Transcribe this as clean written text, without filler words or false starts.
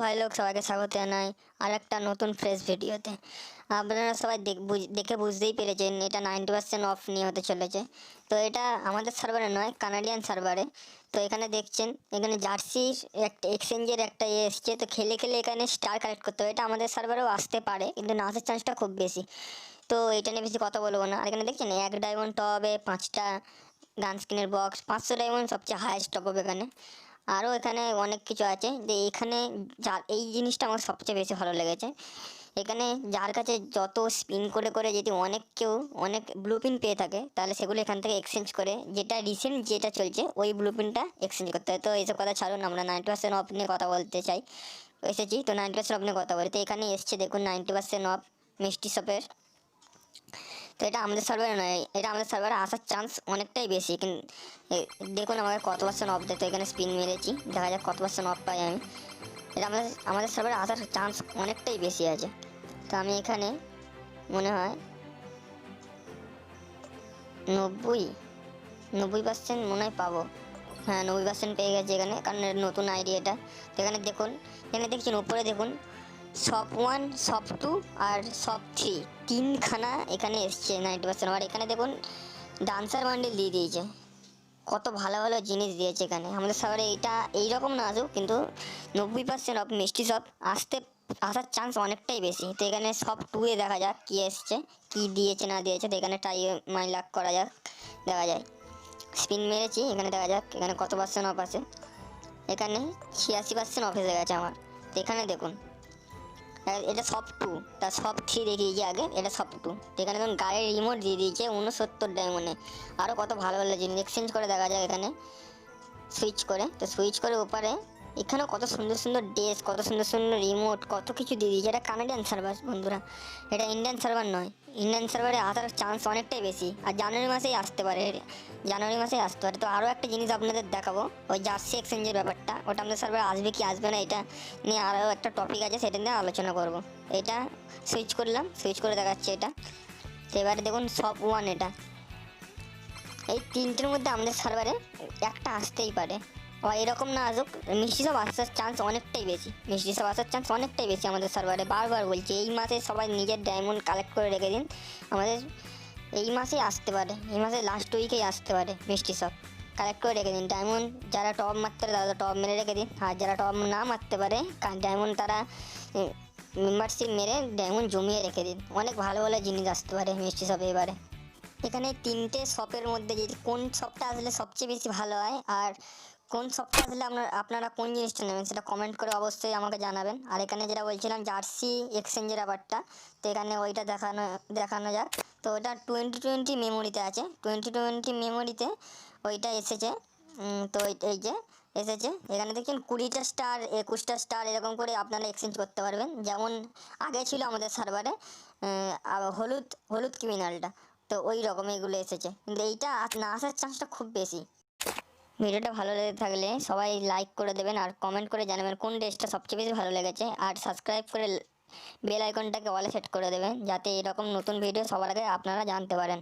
ভাই লোক সবাইকে স্বাগত জানাই আর একটা নতুন ফ্রেশ ভিডিওতে। আপনারা সবাই দেখে বুঝতেই পেরেছেন এটা 90% অফ নিয়ে হতে চলেছে। তো এটা আমাদের সার্ভারে নয়, কানাডিয়ান সার্ভারে। তো এখানে দেখছেন এখানে জার্সির একটা এক্সচেঞ্জের একটা এসছে। তো খেলে খেলে এখানে স্টার কালেক্ট করতে হবে। এটা আমাদের সার্ভারেও আসতে পারে, কিন্তু না আসার চান্সটা খুব বেশি। তো এটা নিয়ে বেশি কথা বলবো না। আর এখানে দেখছেন 1 ডায়মন্ড টপ হবে, 5টা গান স্কিনের বক্স, 500 ডায়মন্ড সবচেয়ে হাইয়েস্ট টপ হবে এখানে। আরও এখানে অনেক কিছু আছে। যে এখানে যার এই জিনিসটা আমার সবচেয়ে বেশি ভালো লেগেছে, এখানে যার কাছে যত স্পিন করে করে যদি কেউ অনেক ব্লু প্রিন্ট পেয়ে থাকে, তাহলে সেগুলো এখান থেকে এক্সচেঞ্জ করে যেটা রিসেন্ট যেটা চলছে ওই ব্লু প্রিন্টটা এক্সচেঞ্জ করতে হয়। তো এইসব কথা ছাড়ুন, আমরা 90% অফ নিয়ে কথা বলতে চাই এসেছি। তো 90% অফ নিয়ে কথা বলি। তো এখানে এসছে দেখুন 90% অফ মিষ্টি শপের। তো এটা আমাদের সার্ভারে নয়, এটা আমাদের সার্ভারে আসার চান্স অনেকটাই বেশি। কিন্তু দেখুন আমাকে কত পার্সেন্ট অফ দেয়। তো এখানে স্পিন মেরেছি, দেখা যাক কত পার্সেন্ট অফ পাই আমি। এটা আমাদের সার্ভারে আসার চান্স অনেকটাই বেশি আছে। তো আমি এখানে মনে হয় 90% মনে হয় পাবো। হ্যাঁ, 90% পেয়ে গেছে এখানে, কারণ নতুন আইডি এটা। তো এখানে দেখুন, এখানে দেখছেন উপরে দেখুন শপ 1, শপ 2 আর শপ 3 তিনখানা এখানে এসছে 90%। আর এখানে দেখুন ডান্সার বান্ডেল দিয়ে দিয়েছে, কত ভালো ভালো জিনিস দিয়েছে এখানে। আমাদের শহরে এইটা এইরকম না আসুক, কিন্তু 90% অফ মিষ্টি শপ আসার চান্স অনেকটাই বেশি। তো এখানে শপ 2-এ দেখা যাক কী এসছে, কী দিয়েছে না দিয়েছে। তো এখানে ট্রাই মাই লাক করা যাক, দেখা যায়। স্পিন মেরেছি, এখানে দেখা যাক এখানে কত পার্সেন্ট অফ আছে। এখানে 86% অফ এসে গেছে আমার। তো এখানে দেখুন এটা শপ 2, তা শপ 3 দেখিয়েছি আগে, এটা শপ 2। তো এখানে দেখুন গাড়ির রিমোট দিয়ে দিয়েছে 69 ডায়মন্ডে। আরও কত ভালো ভালো জিনিস এক্সচেঞ্জ করে দেখা যায় এখানে সুইচ করে। তো সুইচ করে ওপারে এখানেও কত সুন্দর সুন্দর ড্রেস, কত সুন্দর সুন্দর রিমোট, কত কিছু দিয়ে দিয়েছে। এটা কানাডিয়ান সার্ভার বন্ধুরা, এটা ইন্ডিয়ান সার্ভার নয়। ইন্ডিয়ান সার্ভারে আসার চান্স অনেকটাই বেশি, আর জানুয়ারি মাসেই আসতে পারে, জানুয়ারি মাসেই আসতে পারে। তো আরও একটা জিনিস আপনাদের দেখাবো, ওই জার্সি এক্সচেঞ্জের ব্যাপারটা। ওটা আমাদের সার্ভারে আসবে কি আসবে না এটা নিয়ে আরও একটা টপিক আছে, সেটা নিয়ে আলোচনা করব। এটা সুইচ করলাম, সুইচ করে দেখাচ্ছে এটা। তো এবারে দেখুন শপ 1, এটা এই তিনটের মধ্যে আমাদের সার্ভারে একটা আসতেই পারে। বা এরকম না আসুক, মিষ্টি সব আসার চান্স অনেকটাই বেশি, মিষ্টি সব আসার চান্স অনেকটাই বেশি আমাদের সার্ভারে। বারবার বলছি এই মাসে সবাই নিজের ডায়মন্ড কালেক্ট করে রেখে দিন, আমাদের এই মাসেই আসতে পারে, এই মাসে লাস্ট উইকেই আসতে পারে। মিষ্টি সব কালেক্ট করে রেখে দিন ডায়মন্ড। যারা টপ মারতে পারে তারা টপ মেরে রেখে দিন, আর যারা টপ না মারতে পারে ডায়মন্ড তারা মেম্বারশিপ মেরে ডায়মন্ড জমিয়ে রেখে দিন। অনেক ভালো ভালো জিনিস আসতে পারে মিষ্টি শপে এবারে। এখানে 3টে শপের মধ্যে যদি কোন শপটা আসলে সবচেয়ে বেশি ভালো হয়, আর কোন শপটা আসলে আপনারা কোন জিনিসটা নেবেন সেটা কমেন্ট করে অবশ্যই আমাকে জানাবেন। আর এখানে যেটা বলছিলাম জার্সি এক্সচেঞ্জের ব্যাপারটা, তো এখানে ওইটা দেখানো যাক। তো ওটা 2020 মেমোরিতে আছে, 2020 মেমোরিতে ওইটা এসেছে। তো এই যে এসেছে, এখানে দেখছেন 20টা স্টার, 21টা স্টার এরকম করে আপনারা এক্সচেঞ্জ করতে পারবেন, যেমন আগে ছিল আমাদের সার্ভারে হলুদ হলুদ ক্রিমিনালটা। তো ওই রকম এগুলো এসেছে, কিন্তু এইটা না আসার চান্সটা খুব বেশি। ভিডিওটা ভালো লেগে থাকলে সবাই লাইক করে দেবেন, আর কমেন্ট করে জানাবেন কোন ড্রেসটা সবচেয়ে বেশি ভালো লেগেছে। আর সাবস্ক্রাইব করে বেল আইকনটাকে অলে সেট করে দেবেন, যাতে এরকম নতুন ভিডিও সবার আগে আপনারা জানতে পারেন।